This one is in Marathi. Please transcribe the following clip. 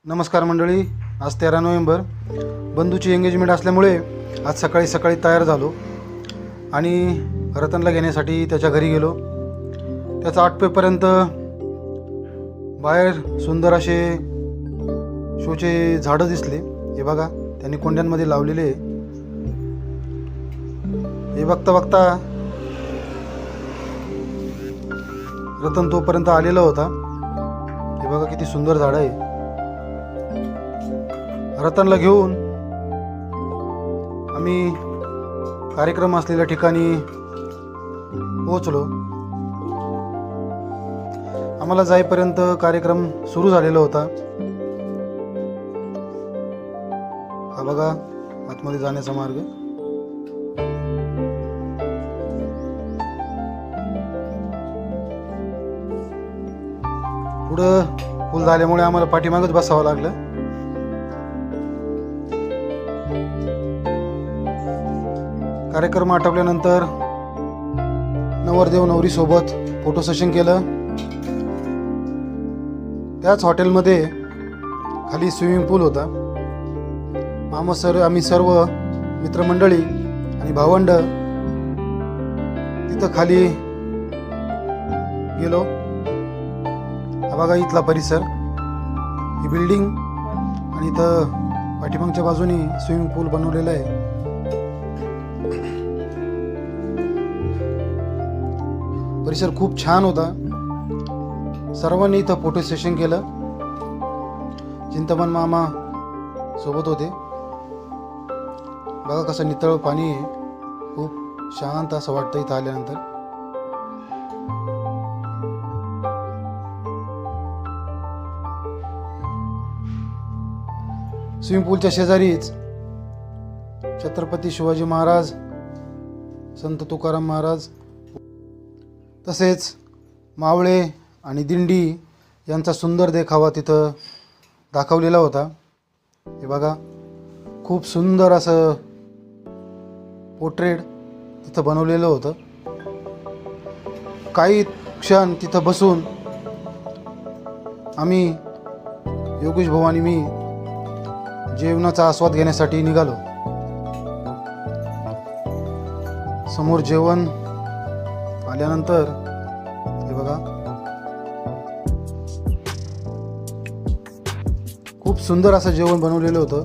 नमस्कार मंडळी, आज 13 नोव्हेंबर बंधूची एंगेजमेंट असल्यामुळे आज सकाळी सकाळी तयार झालो आणि रतनला घेण्यासाठी त्याच्या घरी गेलो. त्याचा आटपेपर्यंत बाहेर सुंदर असे शोचे झाडं दिसले. हे बघा, त्यांनी कोंड्यांमध्ये लावलेले. हे बघता बघता रतन तोपर्यंत आलेला होता. हे बघा किती सुंदर झाड आहे. रतनला घेऊन आम्ही कार्यक्रम असलेल्या ठिकाणी पोहोचलो. आम्हाला जाईपर्यंत कार्यक्रम सुरू झालेला होता. हा बघा आतमध्ये जाण्याचा मार्ग. पुढं फुल झाल्यामुळे आम्हाला पाठीमागच बसावं लागलं. कार्यक्रम आटोपल्यानंतर नवरदेव नवरी सोबत फोटो सेशन केलं. त्याच हॉटेलमध्ये खाली स्विमिंग पूल होता. आम्ही सर्व मित्रमंडळी आणि भावंड तिथं खाली गेलो. हा बघा इथला परिसर, ही बिल्डिंग आणि इथं पाठीमागच्या बाजूनी स्विमिंग पूल बनवलेला आहे. परिसर खूप छान होता. सर्वांनी इथं फोटो सेशन केलं. चिंतामण मामा सोबत होते. बघा कसं नितळ पाणी आहे. खूप शांत असं वाटतं इथं आल्यानंतर. स्विमिंग पूलच्या शेजारीच छत्रपती शिवाजी महाराज, संत तुकाराम महाराज, तसेच मावळे आणि दिंडी यांचा सुंदर देखावा तिथं दाखवलेला होता. हे बघा खूप सुंदर असं पोर्ट्रेट तिथं बनवलेलं होतं. काही क्षण तिथं बसून आम्ही, योगेश भाऊ आणि मी, जेवणाचा आस्वाद घेण्यासाठी निघालो. समोर जेवण आल्यानंतर हे बघा खूप सुंदर असं जेवण बनवलेलं होतं.